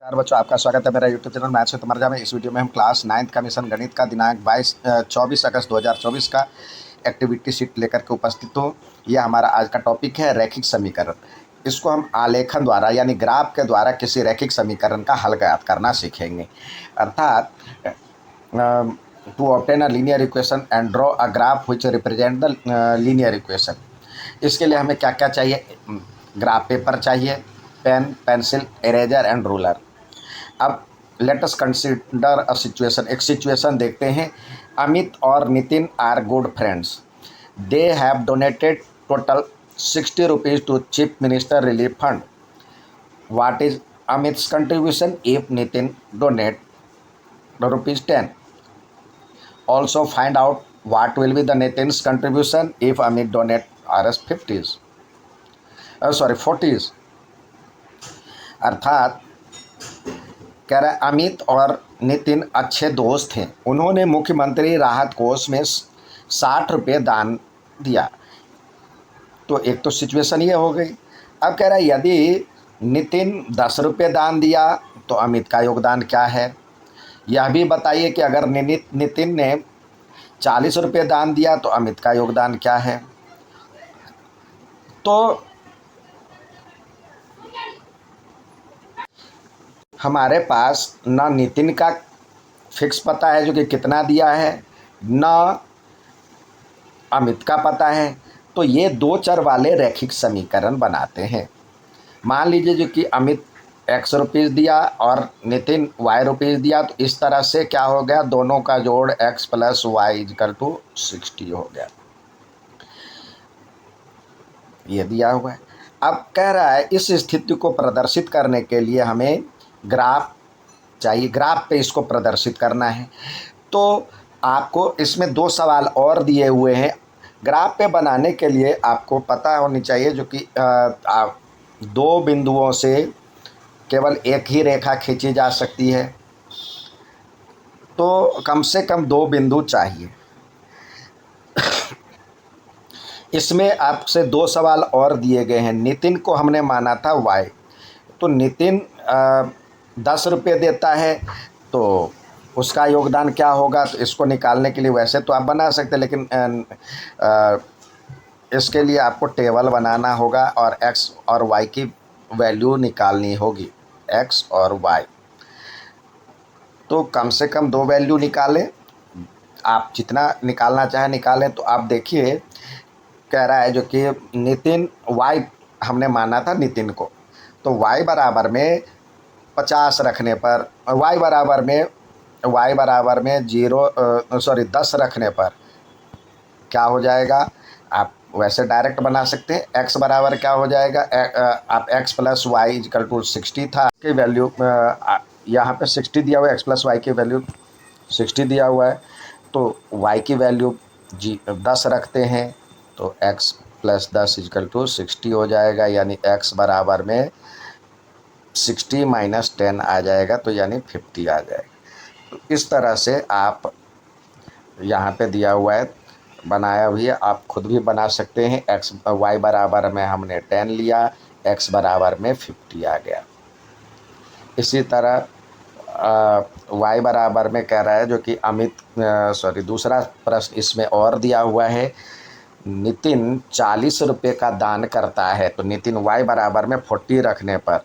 नमस्कार बच्चों, आपका स्वागत है मेरा यूट्यूब चैनल मैथ्स विद तमर्जा में। इस वीडियो में हम क्लास 9th का मिशन गणित का दिनांक 24 अगस्त 2024 का एक्टिविटी शीट लेकर के उपस्थित हूँ। यह हमारा आज का टॉपिक है रैखिक समीकरण। इसको हम आलेखन द्वारा यानी ग्राफ के द्वारा किसी रैखिक समीकरण का हल ज्ञात करना सीखेंगे। अर्थात to obtain a linear equation and draw a graph which represent the linear equation. इसके लिए हमें क्या क्या चाहिए? ग्राफ पेपर चाहिए, pen, pencil, eraser and ruler. अब let us consider a situation. एक सिचुएशन देखते हैं। अमित और Nitin are good friends. They have donated total 60 rupees to chief minister relief fund. What is Amit's contribution if Nitin donate ₹10? Also find out what will be the Nitin's contribution if Amit donate Rs 50s. 40s। अर्थात कह रहा है अमित और नितिन अच्छे दोस्त हैं। उन्होंने मुख्यमंत्री राहत कोष में 60 रुपये दान दिया। तो एक तो सिचुएशन ये हो गई। अब कह रहा है यदि नितिन 10 रुपये दान दिया तो अमित का योगदान क्या है? यह भी बताइए कि अगर नितिन ने 40 रुपये दान दिया तो अमित का योगदान क्या है? तो हमारे पास न नितिन का फिक्स पता है जो कि कितना दिया है, न अमित का पता है। तो ये दो चर वाले रैखिक समीकरण बनाते हैं। मान लीजिए जो कि अमित X रुपीज़ दिया और नितिन Y रुपीज़ दिया, तो इस तरह से क्या हो गया? दोनों का जोड़ X + Y = 60 हो गया। ये दिया हुआ है। अब कह रहा है इस स्थिति को प्रदर्शित करने के लिए हमें ग्राफ चाहिए। ग्राफ पे इसको प्रदर्शित करना है। तो आपको इसमें दो सवाल और दिए हुए हैं। ग्राफ पे बनाने के लिए आपको पता होनी चाहिए जो कि दो बिंदुओं से केवल एक ही रेखा खींची जा सकती है। तो कम से कम दो बिंदु चाहिए। इसमें आपसे दो सवाल और दिए गए हैं। नितिन को हमने माना था Y, तो नितिन 10 रुपये देता है तो उसका योगदान क्या होगा? तो इसको निकालने के लिए वैसे तो आप बना सकते हैं, लेकिन इसके लिए आपको टेबल बनाना होगा और X और Y की वैल्यू निकालनी होगी। X और Y, तो कम से कम दो वैल्यू निकालें। आप जितना निकालना चाहें निकालें। तो आप देखिए, कह रहा है जो कि नितिन Y हमने माना था नितिन को, तो Y बराबर में 50 रखने पर, Y बराबर में 10 रखने पर क्या हो जाएगा? आप वैसे डायरेक्ट बना सकते हैं। X बराबर क्या हो जाएगा? आप X + Y = 60 था की वैल्यू, यहाँ पे 60 दिया हुआ है। X + Y की वैल्यू 60 दिया हुआ है, तो Y की वैल्यू 10 रखते हैं तो X + 10 = 60 हो जाएगा। यानी X बराबर में 60 - 10 आ जाएगा, तो यानी 50 आ जाएगा। तो इस तरह से आप यहाँ पे दिया हुआ है, बनाया हुई है, आप खुद भी बना सकते हैं। Y बराबर में हमने 10 लिया, X बराबर में 50 आ गया। इसी तरह Y बराबर में कह रहा है जो कि दूसरा प्रश्न इसमें और दिया हुआ है। नितिन 40 रुपये का दान करता है, तो नितिन Y बराबर में 40 रखने पर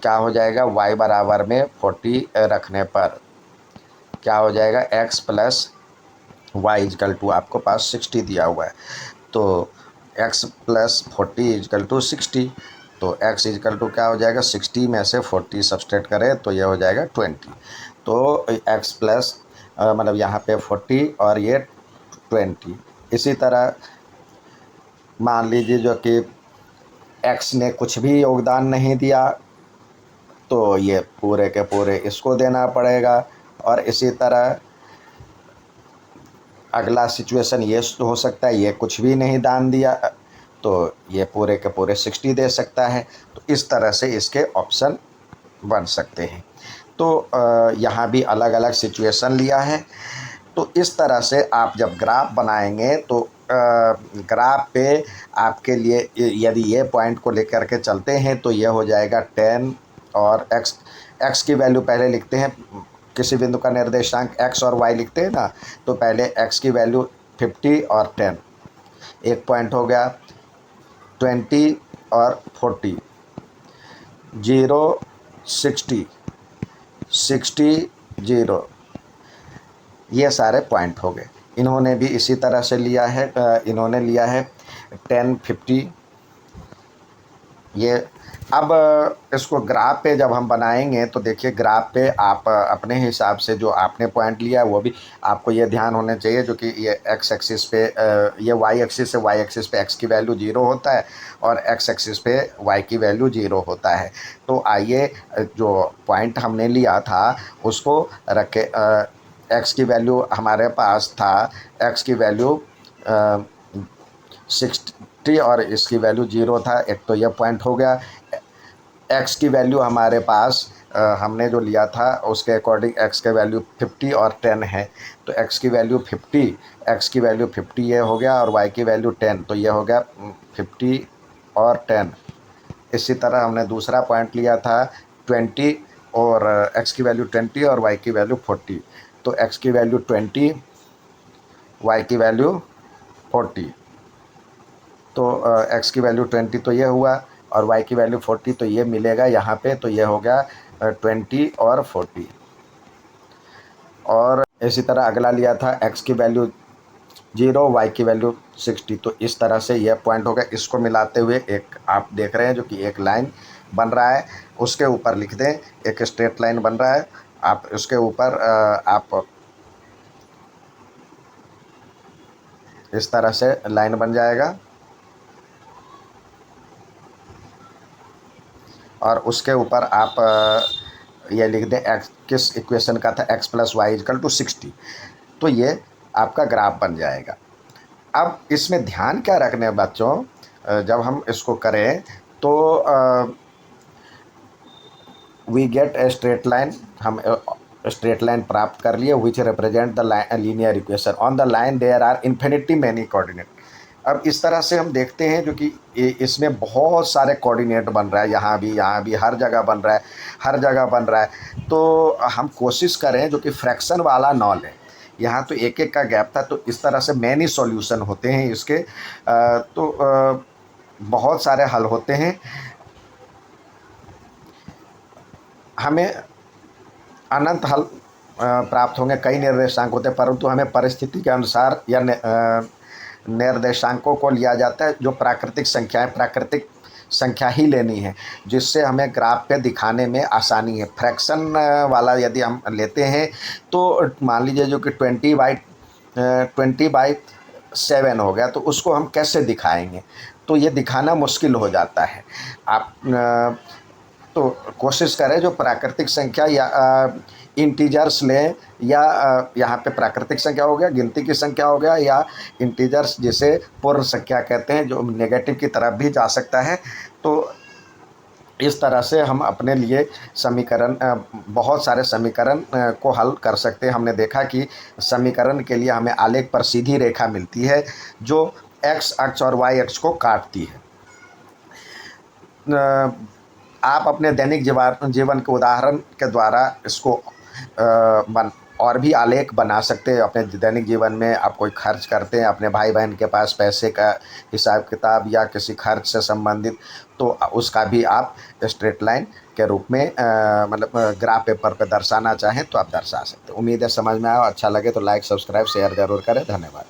क्या हो जाएगा? Y बराबर में 40 रखने पर क्या हो जाएगा? X + Y = आपको पास 60 दिया हुआ है, तो X + 40 = 60। तो X = क्या हो जाएगा? 60 में से 40 सब्सट्रैक्ट करें तो ये हो जाएगा 20। तो X प्लस मतलब यहाँ पे 40 और ये 20। इसी तरह मान लीजिए जो कि X ने कुछ भी योगदान नहीं दिया, तो ये पूरे के पूरे इसको देना पड़ेगा। और इसी तरह अगला सिचुएशन ये हो सकता है, ये कुछ भी नहीं दान दिया तो ये पूरे के पूरे 60 दे सकता है। तो इस तरह से इसके ऑप्शन बन सकते हैं। तो यहाँ भी अलग अलग सिचुएशन लिया है। तो इस तरह से आप जब ग्राफ बनाएंगे तो ग्राफ पे आपके लिए यदि ये पॉइंट को लेकर के चलते हैं तो ये हो जाएगा 10 और एक्स की वैल्यू पहले लिखते हैं, किसी बिंदु का निर्देशांक एक्स और वाई लिखते हैं ना, तो पहले एक्स की वैल्यू 50 और 10, एक पॉइंट हो गया, 20 और 40, 0 60 60 0, ये सारे पॉइंट हो गए। इन्होंने भी इसी तरह से लिया है, इन्होंने लिया है 10 50। ये अब इसको ग्राफ पे जब हम बनाएंगे तो देखिए ग्राफ पे आप अपने हिसाब से जो आपने पॉइंट लिया है वो भी आपको ये ध्यान होना चाहिए, जो कि ये एक्स एक्सिस पे ये वाई एक्सिस है, वाई एक्सिस पे एक्स की वैल्यू 0 होता है और एक्स एक्सिस पे वाई की वैल्यू 0 होता है। तो आइए जो पॉइंट हमने लिया था उसको रखे, एक्स की वैल्यू हमारे पास था, एक्स की वैल्यू 60 और इसकी वैल्यू 0 था, एक तो यह पॉइंट हो गया। एक्स की वैल्यू हमारे पास हमने जो लिया था उसके अकॉर्डिंग एक्स के वैल्यू 50 और 10 है, तो एक्स की वैल्यू 50, एक्स की वैल्यू 50 ये हो गया और वाई की वैल्यू 10, तो ये हो गया 50 और 10। इसी तरह हमने दूसरा पॉइंट लिया था 20 और एक्स की वैल्यू 20 और वाई की वैल्यू 40, तो एक्स की वैल्यू 20, वाई की वैल्यू 40, तो एक्स की वैल्यू 20 तो ये हुआ और वाई की वैल्यू 40, तो ये मिलेगा यहाँ पे, तो ये हो गया 20 और 40। और इसी तरह अगला लिया था एक्स की वैल्यू 0, वाई की वैल्यू 60, तो इस तरह से यह पॉइंट हो गया। इसको मिलाते हुए एक आप देख रहे हैं जो कि एक लाइन बन रहा है, उसके ऊपर लिख दें, एक स्ट्रेट लाइन बन रहा है, आप उसके ऊपर आप इस तरह से लाइन बन जाएगा और उसके ऊपर आप ये लिख दें एक्स, किस इक्वेशन का था, x plus y is equal to 60, तो ये आपका ग्राफ बन जाएगा। अब इसमें ध्यान क्या रखने हैं बच्चों, जब हम इसको करें तो we get a straight line, हम स्ट्रेट लाइन प्राप्त कर लिए which represent the linear equation on the line there are infinity many coordinate. अब इस तरह से हम देखते हैं जो कि इसमें बहुत सारे कोऑर्डिनेट बन रहा है, यहाँ भी हर जगह बन रहा है, हर जगह बन रहा है। तो हम कोशिश करें जो कि फ्रैक्शन वाला ना लें, यहाँ तो एक एक का गैप था, तो इस तरह से मैनी सॉल्यूशन होते हैं इसके, बहुत सारे हल होते हैं। हमें अनंत हल प्राप्त होंगे, कई निर्देशांक होते हैं, परंतु हमें परिस्थिति के अनुसार या निर्देशांकों को लिया जाता है जो प्राकृतिक संख्याएं, प्राकृतिक संख्या ही लेनी है, जिससे हमें ग्राफ पे दिखाने में आसानी है। फ्रैक्शन वाला यदि हम लेते हैं तो मान लीजिए जो कि 20/7 हो गया, तो उसको हम कैसे दिखाएंगे, तो ये दिखाना मुश्किल हो जाता है। आप तो कोशिश करें जो प्राकृतिक संख्या या इंटीजर्स लें, या यहाँ पे प्राकृतिक संख्या हो गया, गिनती की संख्या हो गया, या इंटीजर्स जिसे पूर्ण संख्या कहते हैं जो नेगेटिव की तरफ भी जा सकता है। तो इस तरह से हम अपने लिए समीकरण, बहुत सारे समीकरण को हल कर सकते हैं। हमने देखा कि समीकरण के लिए हमें आलेख पर सीधी रेखा मिलती है जो एक्स अक्ष और वाई अक्ष को काटती है। आप अपने दैनिक जीवन के उदाहरण के द्वारा इसको और भी आलेख बना सकते हैं। अपने दैनिक जीवन में आप कोई खर्च करते हैं, अपने भाई बहन के पास पैसे का हिसाब किताब या किसी खर्च से संबंधित, तो उसका भी आप स्ट्रेट लाइन के रूप में मतलब ग्राफ पेपर पे दर्शाना चाहें तो आप दर्शा सकते हैं। उम्मीद है समझ में आया, अच्छा लगे तो लाइक सब्सक्राइब शेयर ज़रूर करें। धन्यवाद।